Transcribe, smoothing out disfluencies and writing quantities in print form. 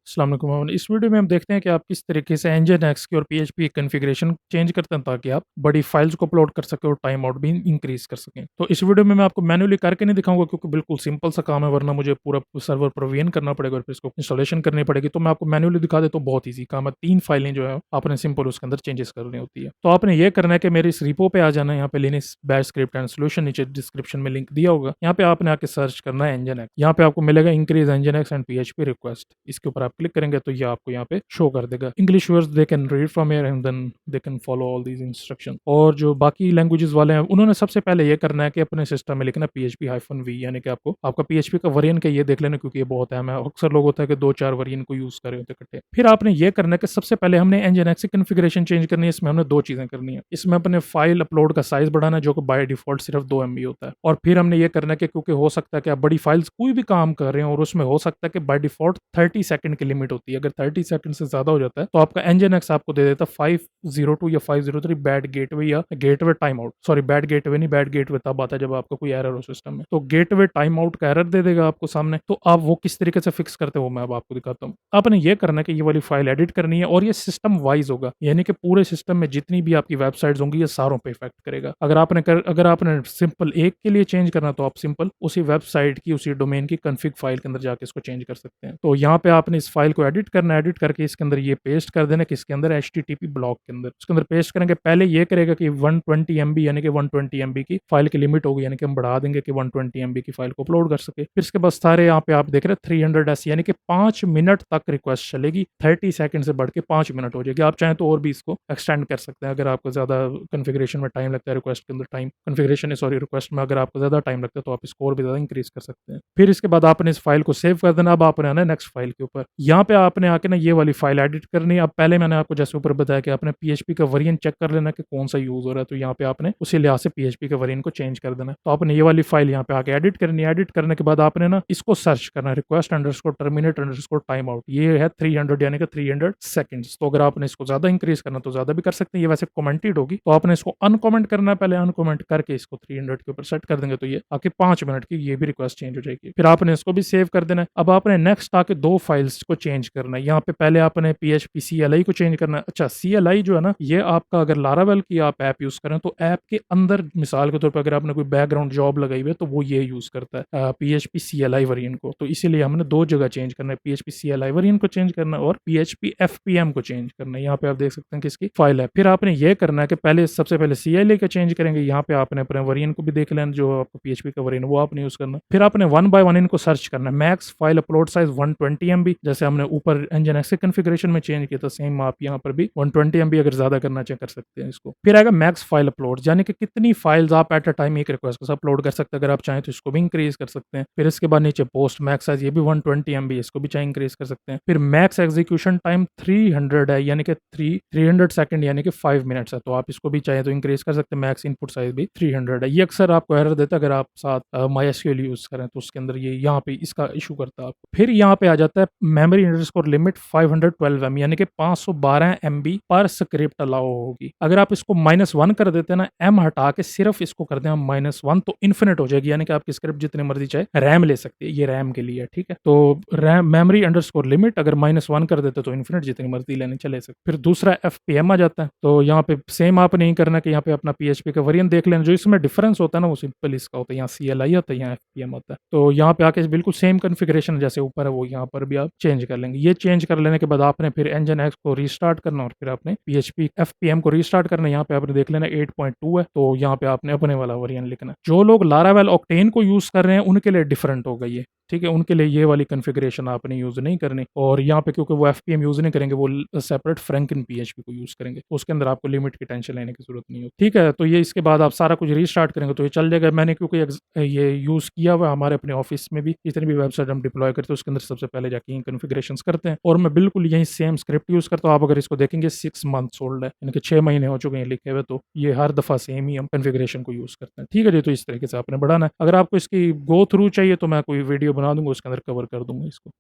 अस्सलाम वालेकुम अमन। इस वीडियो में हम देखते हैं कि आप किस तरीके से एनजिन की और पीएचपी कॉन्फ़िगरेशन चेंज करते हैं ताकि आप बड़ी फाइल्स को अपलोड कर सकें और टाइम आउट भी इंक्रीज़ कर सकें। तो इस वीडियो में मैं आपको मैन्युअली करके नहीं दिखाऊँगा क्योंकि बिल्कुल सिंपल सा काम है, वरना मुझे पूरा सर्वर पर वीएन करना पड़ेगा और फिर इसको इंस्टॉलेशन करनी पड़ेगी। तो मैं आपको मैन्युअली दिखा देता हूँ, बहुत ईज़ी काम है। 3 फाइलें जो है आपने सिंपल उसके अंदर चेंजेस करनी होती है। तो आपने ये करना है कि मेरे इस रिपो पे आ जाना है, यहाँ पे Linux bash script and solution नीचे डिस्क्रिप्शन में लिंक दिया होगा। यहाँ पे आपने आके सर्च करना है एनजिन। यहाँ पे आपको मिलेगा इंक्रीज एनजिन एंड पीएचपी रिक्वेस्ट। इसके ऊपर आप क्लिक करेंगे तो ये आपको यहाँ पे शो कर देगा। English words they can read from here and then they can follow all these instruction. और जो बाकी लैंग्वेजेस वाले हैं उन्होंने सबसे पहले ये करना है कि अपने सिस्टम में लिखना PHP-V, यानी कि आपको आपका पीएचपी का वर्जन का ये देख लेना, क्योंकि ये बहुत अहम है। अक्सर लोग होता है कि 2-4 वर्जन को यूज कर रहे होते इकट्ठे। फिर आपने ये करना है कि सबसे पहले हमने एनजिन की कॉन्फ़िगरेशन चेंज करनी है। इसमें हमने 2 चीजें करनी है। इसमें अपने फाइल अपलोड का साइज बढ़ाना है, जो कि बाय डिफॉल्ट सिर्फ 2 MB होता है। और फिर हमने ये करना है कि क्योंकि हो सकता है कि आप बड़ी फाइल्स कोई भी काम कर रहे हैं और उसमें हो सकता है कि बाय डिफॉल्ट 30 सेकंड की लिमिट होती है। अगर 30 सेकंड से ज्यादा हो जाता है तो आपका एनजिन आपको दे देता है 502 या 503 बैड गेटवे या gateway time out. Sorry, bad gateway नहीं, बैड गेटवे तब आता है जब आपका कोई एरर हो सिस्टम में। तो गेटवे टाइम आउट का एरर दे देगा आपको सामने। तो आप वो किस तरीके से फिक्स करते हो मैं अब आपको दिखाता हूँ। आपने ये करना है कि ये वाली फाइल एडिट करनी है और ये सिस्टम वाइज होगा, यानी कि पूरे सिस्टम में जितनी भी आपकी वेबसाइट्स होंगी ये सारों पे इफेक्ट करेगा। अगर आपने सिंपल एक के लिए चेंज करना तो आप सिंपल उसी वेबसाइट की उसी डोमेन की कॉन्फ़िग फाइल के अंदर जाके इसको चेंज कर सकते हैं। तो यहाँ पे आपने इस फाइल को एडिट करना है, एडिट करके इसके अंदर ये पेस्ट कर देना, किसके अंदर, HTTP ब्लॉक के अंदर। उसके अंदर पेस्ट करेंगे, पहले ये करेगा कि 120 MB यानी कि 120 MB की फाइल की लिमिट होगी, यानी कि हम बढ़ा देंगे कि 120 MB की फाइल को अपलोड कर सके। फिर इसके बाद सारे यहाँ पे आप देख रहे हैं 300S, यानी कि 5 मिनट तक रिक्वेस्ट चलेगी। 30 सेकंड से बढ़ के 5 मिनट हो जाएगी। आप चाहें तो और भी इसको एक्सटेंड कर सकते हैं अगर आपको ज्यादा कॉन्फ़िगरेशन में टाइम लगता है, रिक्वेस्ट के अंदर टाइम कॉन्फ़िगरेशन सॉरी रिक्वेस्ट में अगर आपको ज्यादा टाइम लगता है तो आप इसको और भी ज्यादा इंक्रीज कर सकते हैं। फिर इसके बाद आपने इस फाइल को सेव कर देना। अब आपने आना है नेक्स्ट फाइल के ऊपर। यहाँ पे आपने आके ना ये वाली फाइल एडिट करनी है। अब पहले मैंने आपको जैसे ऊपर बताया कि आपने पीएचपी का वर्जन चेक कर लेना कि कौन सा यूज हो रहा है, तो यहाँ पे आपने उसी लिहाज से पीएचपी का वर्जन को चेंज कर देना। तो आपने ये वाली फाइल यहाँ पे आके एडिट करनी है। एडिट करने के बाद आपने ना इसको सर्च करना है, request underscore terminate underscore time out. ये है 300 यानी कि 300 सेकंड्स। तो अगर आपने इसको ज्यादा इंक्रीज करना तो ज्यादा भी कर सकते हैं। ये वैसे कमेंटेड होगी तो आपने इसको अनकमेंट करना है, पहले अनकमेंट करके इसको 300 के ऊपर सेट कर देंगे तो ये आके 5 मिनट की ये भी रिक्वेस्ट चेंज हो जाएगी। फिर आपने इसको भी सेव कर देना है। अब आपने नेक्स्ट आके 2 फाइल्स को चेंज करना है। यहाँ पे पहले आपने PHP CLI को चेंज करना है। अच्छा, CLI जो है ना, ये आपका अगर लारावेल की आप ऐप यूज करें तो ऐप के अंदर मिसाल के तौर पर अगर आपने कोई बैकग्राउंड जॉब लगाई हुई है तो वो ये यूज करता है PHP CLI वर्जन को। तो इसीलिए हमने 2 जगह चेंज करना है, PHP CLI वर्जन को चेंज करना है और PHP FPM को चेंज करना है। यहाँ पे आप देख सकते हैं कि इसकी फाइल है। फिर आपने ये करना है कि पहले सबसे पहले CLI का चेंज करेंगे। यहाँ पे आपने अपने वर्जन को भी देख लेना, जो आपको PHP का वर्जन वो आपने यूज करना। फिर आपने 1 बाय 1 इनको सर्च करना है। Max file upload size 120 MB, जैसे हमने ऊपर एनजिन कॉन्फ़िगरेशन में चेंज किया था सेम आप यहाँ पर भी 120 MB अगर ज्यादा करना चाहे कर सकते हैं इसको। फिर आएगा मैक्स फाइल अपलोड, यानी कि कितनी फाइल्स आप एट अ टाइम एक रिक्वेस्ट को अपलोड कर सकते हैं। अगर आप चाहें तो इसको भी इंक्रीज कर सकते हैं। फिर इसके बाद नीचे पोस्ट मैक्स साइज, ये भी 120 MB, इसको भी चाहे इंक्रीज कर सकते हैं। फिर मैक्स एग्जीक्यूशन टाइम 300 है, यानी कि 300 सेकंड यानी कि 5 मिनट्स है, तो आप इसको भी चाहे तो इंक्रीज कर सकते हैं। मैक्स इनपुट साइज भी 300 है। ये अक्सर आपको एरर देता है अगर आप साथ MySQL यूज करें तो उसके अंदर ये यहाँ पे इसका इशू करता है आपको। फिर यहाँ पे आ जाता है मेमोरी अंडरस्कोर लिमिट 512 MB, यानी कि 512 MB पर स्क्रिप्ट अलाउ होगी। अगर आप इसको -1 कर देते हैं ना, M हटा के सिर्फ इसको कर दें हम -1, तो इन्फिनिट हो जाएगी, यानी कि आपकी स्क्रिप्ट जितनी मर्जी चाहे रैम ले सकती है। ये रैम के लिए है, ठीक है। तो रैम मेमोरी अंडरस्कोर लिमिट अगर -1 कर देते तो इन्फिनिट जितनी मर्जी लेने चले सकते। फिर दूसरा FPM आ जाता है। तो यहाँ पे सेम आप नहीं करना कि यहाँ पे अपना PHP का वर्जन देख लेना, जो इसमें डिफरेंस होता है ना वो सिंपल इसका होता है। यहाँ CLI होता है, यहाँ FPM होता है। तो यहाँ पे आके बिल्कुल सेम कॉन्फ़िगरेशन जैसे ऊपर है वो यहाँ पर भी आप चेंज कर लेंगे। ये चेंज कर लेने के बाद आपने फिर एनजिन को रीस्टार्ट करना और फिर आपने PHP FPM को रीस्टार्ट करना। यहाँ पे आपने देख लेना 8.2 है, तो यहाँ पे आपने अपने वाला वर्जन लिखना है। जो लोग लारावेल ऑक्टेन को यूज कर रहे हैं उनके लिए डिफरेंट होगा ये, ठीक है। उनके लिए ये वाली कॉन्फ़िगरेशन आपने यूज नहीं करनी। और यहाँ पे क्योंकि वो FPM यूज नहीं करेंगे, वो सेपरेट फ्रैंकन PHP को यूज करेंगे, तो उसके अंदर आपको लिमिट की टेंशन लेने की जरूरत नहीं होती, ठीक है। तो ये इसके बाद आप सारा कुछ रीस्टार्ट करेंगे तो ये चल जाएगा। मैंने क्योंकि ये यूज किया हुआ हमारे अपने ऑफिस में भी, जितनी भी वेबसाइट हम डिप्लॉय करते हैं उसके अंदर सबसे पहले जाके ये कॉन्फ़िगरेशंस करते हैं। और मैं बिल्कुल यही सेम स्क्रिप्ट यूज करता हूँ। आप अगर इसको देखेंगे 6 मंथ्स ओल्ड है, यानी कि 6 महीने हो चुके हैं लिखे हुए, तो ये हर दफा सेम ही हम कॉन्फ़िगरेशन को यूज करते हैं, ठीक है जी। तो इस तरीके से आपने बढ़ाना है। अगर आपको इसकी गो थ्रू चाहिए तो मैं कोई वीडियो बना दूंगा, उसके अंदर कवर कर दूंगा इसको।